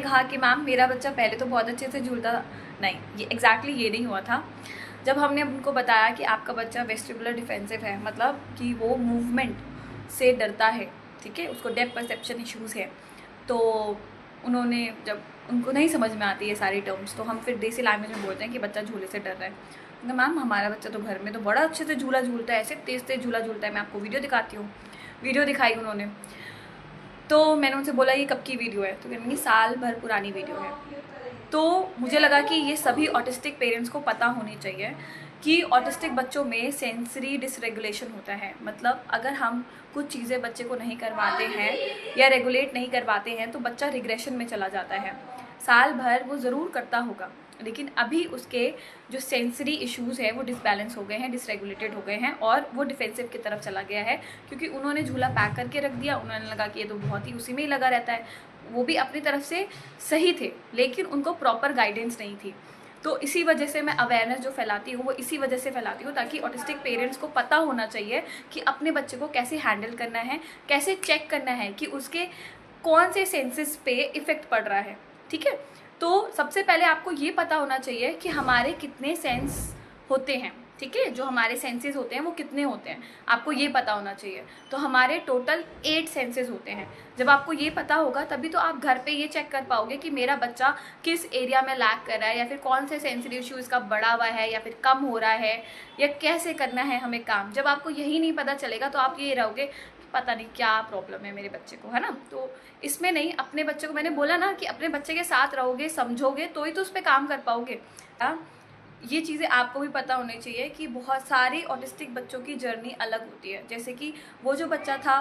कहा कि मैम मेरा बच्चा पहले तो बहुत अच्छे से झूलता था। नहीं, ये एग्जैक्टली ये नहीं हुआ था। जब हमने उनको बताया कि आपका बच्चा वेस्टिबुलर डिफेंसिव है, मतलब कि वो मूवमेंट से डरता है, ठीक है, उसको डेप्थ परसेप्शन इश्यूज़ है, तो उन्होंने जब उनको नहीं समझ में आती है सारी टर्म्स, तो हम फिर देसी लैंग्वेज में बोलते हैं कि बच्चा झूले से डर रहा है। तो मैम हमारा बच्चा तो घर में तो बड़ा अच्छे से झूला झूलता है, ऐसे तेज़ तेज़ झूला झूलता है, मैं आपको वीडियो दिखाती हूँ। वीडियो दिखाई उन्होंने, तो मैंने उनसे बोला ये कब की वीडियो है, तो कहने साल भर पुरानी वीडियो है। तो मुझे लगा कि ये सभी ऑटिस्टिक पेरेंट्स को पता होनी चाहिए कि ऑटिस्टिक बच्चों में सेंसरी डिसरेगुलेशन होता है। मतलब अगर हम कुछ चीज़ें बच्चे को नहीं करवाते हैं या रेगुलेट नहीं करवाते हैं तो बच्चा रिग्रेशन में चला जाता है। साल भर वो ज़रूर करता होगा, लेकिन अभी उसके जो सेंसरी इश्यूज़ है वो डिसबैलेंस हो गए हैं, डिसरेगुलेटेड हो गए हैं और वो डिफेंसिव की तरफ चला गया है, क्योंकि उन्होंने झूला पैक करके रख दिया। उन्होंने लगा कि ये तो बहुत ही उसी में ही लगा रहता है। वो भी अपनी तरफ से सही थे, लेकिन उनको प्रॉपर गाइडेंस नहीं थी। तो इसी वजह से मैं अवेयरनेस जो फैलाती हूँ वो इसी वजह से फैलाती हूँ, ताकि ऑटिस्टिक पेरेंट्स को पता होना चाहिए कि अपने बच्चे को कैसे हैंडल करना है, कैसे चेक करना है कि उसके कौन से सेंसेस पे इफ़ेक्ट पड़ रहा है। ठीक है, तो सबसे पहले आपको ये पता होना चाहिए कि हमारे कितने सेंस होते हैं। ठीक है, जो हमारे सेंसेस होते हैं वो कितने होते हैं, आपको ये पता होना चाहिए। तो हमारे टोटल 8 सेंसेस होते हैं। जब आपको ये पता होगा तभी तो आप घर पे ये चेक कर पाओगे कि मेरा बच्चा किस एरिया में लैक कर रहा है, या फिर कौन से सेंसरी इशू इसका बढ़ा हुआ है या फिर कम हो रहा है, या कैसे करना है हमें काम। जब आपको यही नहीं पता चलेगा तो आप ये रहोगे पता नहीं क्या प्रॉब्लम है मेरे बच्चे को, है ना। तो इसमें नहीं, अपने बच्चे को, मैंने बोला ना कि अपने बच्चे के साथ रहोगे, समझोगे, तो ही तो उस पर काम कर पाओगे। ये चीज़ें आपको भी पता होनी चाहिए कि बहुत सारे ऑटिस्टिक बच्चों की जर्नी अलग होती है। जैसे कि वो जो बच्चा था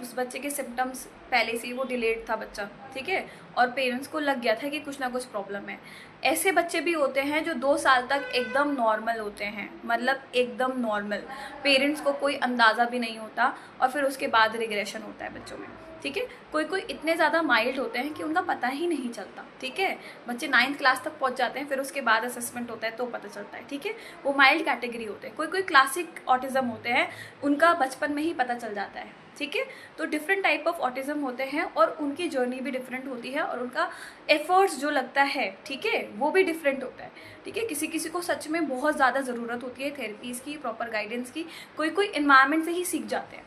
उस बच्चे के सिम्टम्स पहले से ही वो डिलेड था बच्चा, ठीक है, और पेरेंट्स को लग गया था कि कुछ ना कुछ प्रॉब्लम है। ऐसे बच्चे भी होते हैं जो 2 साल तक एकदम नॉर्मल होते हैं, मतलब एकदम नॉर्मल, पेरेंट्स को कोई अंदाज़ा भी नहीं होता, और फिर उसके बाद रिग्रेशन होता है बच्चों में। ठीक है, कोई कोई इतने ज़्यादा माइल्ड होते हैं कि उनका पता ही नहीं चलता। ठीक है, बच्चे 9th क्लास तक पहुंच जाते हैं, फिर उसके बाद असेसमेंट होता है तो पता चलता है। ठीक है, वो माइल्ड कैटेगरी होते हैं। कोई कोई क्लासिक ऑटिज्म होते हैं, उनका बचपन में ही पता चल जाता है। ठीक है, तो डिफरेंट टाइप ऑफ ऑटिज्म होते हैं और उनकी जर्नी भी डिफरेंट होती है, और उनका एफर्ट्स जो लगता है, ठीक है, वो भी डिफरेंट होता है। ठीक है, किसी किसी को सच में बहुत ज़्यादा ज़रूरत होती है थेरेपीज़ की, प्रॉपर गाइडेंस की। कोई कोई इन्वायरमेंट से ही सीख जाते हैं।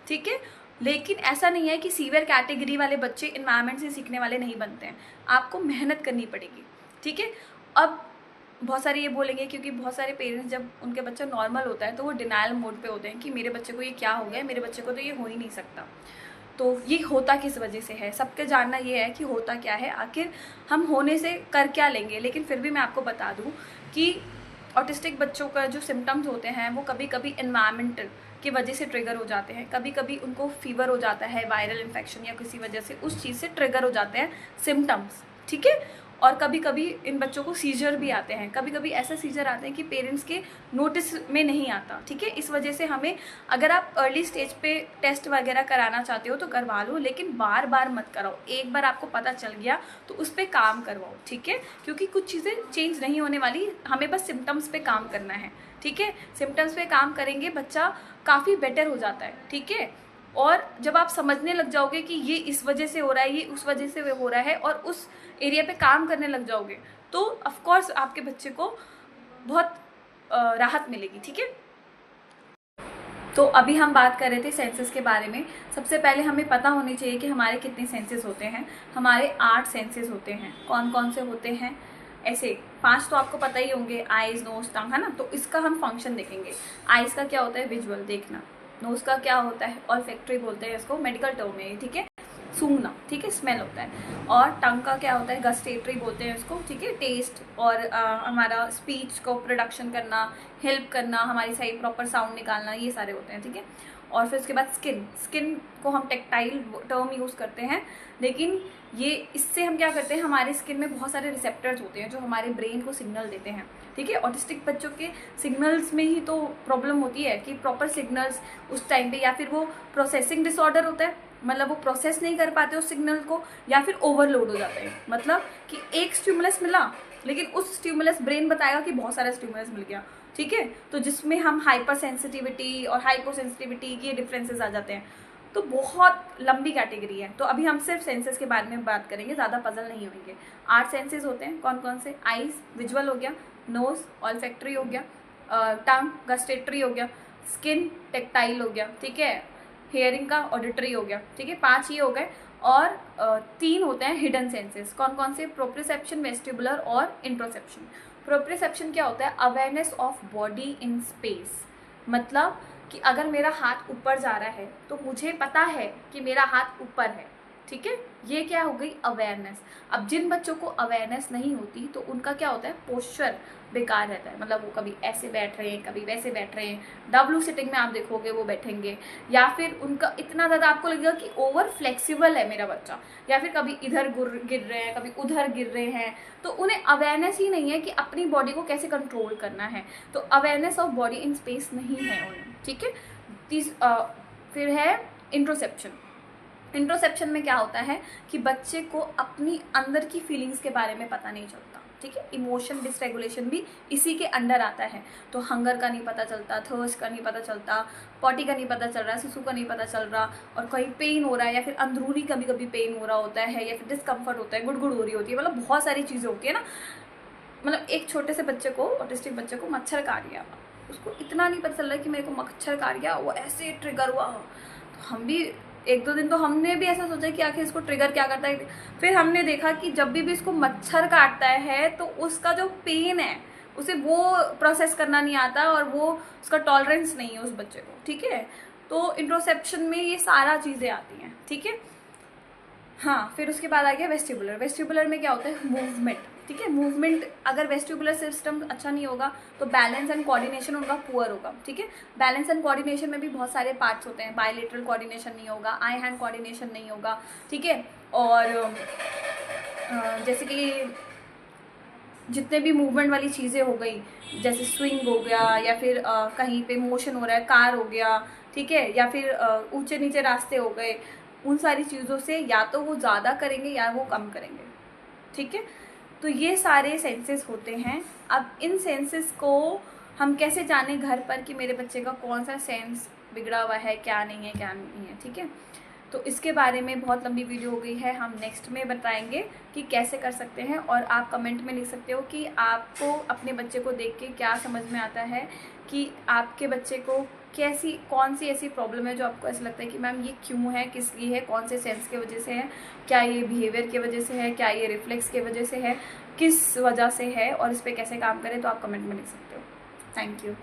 ठीक है, लेकिन ऐसा नहीं है कि सीवियर कैटेगरी वाले बच्चे इन्वायरमेंट से सीखने वाले नहीं बनते हैं, आपको मेहनत करनी पड़ेगी। ठीक है, अब बहुत सारे ये बोलेंगे, क्योंकि बहुत सारे पेरेंट्स जब उनके बच्चा नॉर्मल होता है तो वो डिनायल मोड पे होते हैं कि मेरे बच्चे को ये क्या हो गया, मेरे बच्चे को तो ये हो ही नहीं सकता। तो ये होता किस वजह से है, सबके जानना ये है कि होता क्या है, आखिर हम होने से कर क्या लेंगे। लेकिन फिर भी मैं आपको बता दूँ कि ऑटिस्टिक बच्चों का जो सिम्टम्स होते हैं वो कभी कभी इन्वायरमेंटल की वजह से ट्रिगर हो जाते हैं। कभी कभी उनको फीवर हो जाता है, वायरल इन्फेक्शन या किसी वजह से उस चीज़ से ट्रिगर हो जाते हैं सिम्टम्स। ठीक है, और कभी कभी इन बच्चों को सीजर भी आते हैं। कभी कभी ऐसा सीजर आते हैं कि पेरेंट्स के नोटिस में नहीं आता। ठीक है, इस वजह से हमें, अगर आप अर्ली स्टेज पे टेस्ट वगैरह कराना चाहते हो तो करवा लो, लेकिन बार बार मत कराओ। एक बार आपको पता चल गया तो उस पर काम करवाओ। ठीक है, क्योंकि कुछ चीज़ें चेंज नहीं होने वाली, हमें बस सिम्टम्स पे काम करना है। ठीक है, सिम्टम्स पे काम करेंगे, बच्चा काफ़ी बेटर हो जाता है। ठीक है, और जब आप समझने लग जाओगे कि ये इस वजह से हो रहा है, ये उस वजह से हो रहा है, और उस एरिया पे काम करने लग जाओगे, तो ऑफ कोर्स आपके बच्चे को बहुत राहत मिलेगी। ठीक है, तो अभी हम बात कर रहे थे सेंसेस के बारे में। सबसे पहले हमें पता होनी चाहिए कि हमारे कितने सेंसेस होते हैं। हमारे 8 सेंसेस होते हैं। कौन कौन से होते हैं? ऐसे 5 तो आपको पता ही होंगे, आइज, नोज, टंग, है ना। तो इसका हम फंक्शन देखेंगे। आइज का क्या होता है? विजुअल, देखना। नोज का क्या होता है? ऑल्फैक्टरी बोलते हैं इसको, मेडिकल टर्म है, ठीक है, सूंघना। ठीक है, स्मेल होता है। और टंग का क्या होता है? गस्टेटरी बोलते हैं इसको, ठीक है, टेस्ट, और हमारा स्पीच को प्रोडक्शन करना, हेल्प करना, हमारी सही प्रॉपर साउंड निकालना, ये सारे होते हैं। ठीक है, और फिर उसके बाद स्किन। स्किन को हम टेक्टाइल टर्म यूज़ करते हैं, लेकिन ये इससे हम क्या करते हैं, हमारे स्किन में बहुत सारे रिसेप्टर्स होते हैं जो हमारे ब्रेन को सिग्नल देते हैं। ठीक है, ऑटिस्टिक बच्चों के सिग्नल्स में ही तो प्रॉब्लम होती है कि प्रॉपर सिग्नल्स उस टाइम पे, या फिर वो प्रोसेसिंग डिसऑर्डर होता है, मतलब वो प्रोसेस नहीं कर पाते उस सिग्नल को, या फिर ओवरलोड हो जाता है। मतलब कि एक स्टिमुलस मिला, लेकिन उस स्टिमुलस ब्रेन बताएगा कि बहुत सारा स्टिमुलस मिल गया। ठीक है, तो जिसमें हम हाइपर सेंसिटिविटी और हाइपो सेंसिटिविटी के डिफरेंसेस आ जाते हैं। तो बहुत लंबी कैटेगरी है। तो अभी हम सिर्फ सेंसेस के बारे में बात करेंगे, ज़्यादा पजल नहीं होंगे। 8 सेंसेस होते हैं, कौन कौन से? आईज, विजुअल हो गया, नोज ऑल्फैक्टरी हो गया, टंग गस्टेटरी हो गया, स्किन टेक्टाइल हो गया, ठीक है, हेयरिंग का ऑडिटरी हो गया, ठीक है, 5 ये हो गए। और 3 होते हैं हिडन सेंसेस, कौन कौन से? प्रोप्रियोसेप्शन, वेस्टिबुलर और इंट्रोसेप्शन। प्रोप्रियोसेप्शन क्या होता है? Awareness of body in space, मतलब कि अगर मेरा हाथ ऊपर जा रहा है तो मुझे पता है कि मेरा हाथ ऊपर है, ठीक है, ये क्या हो गई? अवेयरनेस। अब जिन बच्चों को अवेयरनेस नहीं होती तो उनका क्या होता है? पोस्चर बेकार रहता है, मतलब वो कभी ऐसे बैठ रहे हैं, कभी वैसे बैठ रहे हैं, डब्लू सिटिंग में आप देखोगे वो बैठेंगे, या फिर उनका इतना ज़्यादा आपको लगेगा कि ओवर फ्लेक्सिबल है मेरा बच्चा, या फिर कभी इधर गिर रहे हैं, कभी उधर गिर रहे हैं, तो उन्हें अवेयरनेस ही नहीं है कि अपनी बॉडी को कैसे कंट्रोल करना है, तो awareness of body in space नहीं है उन्हें, ठीक है। फिर है इंट्रोसेप्शन। इंट्रोसेप्शन में क्या होता है कि बच्चे को अपनी अंदर की फीलिंग्स के बारे में पता नहीं चलता, ठीक है, इमोशन डिसरेगुलेशन भी इसी के अंडर आता है। तो हंगर का नहीं पता चलता, थर्स्ट का नहीं पता चलता, पॉटी का नहीं पता चल रहा, सुसु का नहीं पता चल रहा, और कहीं पेन हो रहा है, या फिर अंदरूनी कभी कभी पेन हो रहा होता है, या फिर डिस्कम्फर्ट होता है, गुड़गुड़ हो रही होती है, मतलब बहुत सारी चीज़ें होती है ना। मतलब एक छोटे से बच्चे को, ऑटिस्टिक बच्चे को मच्छर काट गया, उसको इतना नहीं पता चल रहा कि मेरे को मच्छर काट गया, वो ऐसे ट्रिगर हुआ। तो हम भी 1-2 दिन तो हमने भी ऐसा सोचा कि आखिर इसको ट्रिगर क्या करता है। फिर हमने देखा कि जब भी इसको मच्छर काटता है तो उसका जो पेन है उसे वो प्रोसेस करना नहीं आता, और वो उसका टॉलरेंस नहीं है उस बच्चे को, ठीक है। तो इंट्रोसेप्शन में ये सारा चीज़ें आती हैं, ठीक है। हाँ, फिर उसके बाद आ गया वेस्टिबुलर। वेस्टिबुलर में क्या होता है? मूवमेंट, ठीक है। मूवमेंट, अगर वेस्टिबुलर सिस्टम अच्छा नहीं होगा तो बैलेंस एंड कोऑर्डिनेशन उनका पुअर होगा, ठीक है। बैलेंस एंड कोऑर्डिनेशन में भी बहुत सारे पार्ट्स होते हैं, बायलेटरल कोऑर्डिनेशन नहीं होगा, आई हैंड कोऑर्डिनेशन नहीं होगा, ठीक है। और जैसे कि जितने भी मूवमेंट वाली चीज़ें हो गई, जैसे स्विंग हो गया, या फिर कहीं पे मोशन हो रहा है, कार हो गया, ठीक है, या फिर ऊंचे नीचे रास्ते हो गए, उन सारी चीज़ों से या तो वो ज़्यादा करेंगे या वो कम करेंगे, ठीक है। तो ये सारे सेंसेस होते हैं। अब इन सेंसेस को हम कैसे जाने घर पर कि मेरे बच्चे का कौन सा सेंस बिगड़ा हुआ है, क्या नहीं है, क्या नहीं है, ठीक है। तो इसके बारे में बहुत लंबी वीडियो हो गई है, हम नेक्स्ट में बताएंगे कि कैसे कर सकते हैं। और आप कमेंट में लिख सकते हो कि आपको अपने बच्चे को देख के क्या समझ में आता है, कि आपके बच्चे को कौन सी ऐसी प्रॉब्लम है जो आपको ऐसा लगता है कि मैम ये क्यों है, किस लिए है, कौन से सेंस की वजह से है, क्या ये बिहेवियर की वजह से है, क्या ये रिफ्लेक्स की वजह से है, किस वजह से है, और इस पर कैसे काम करें। तो आप कमेंट में लिख सकते हो। Thank you.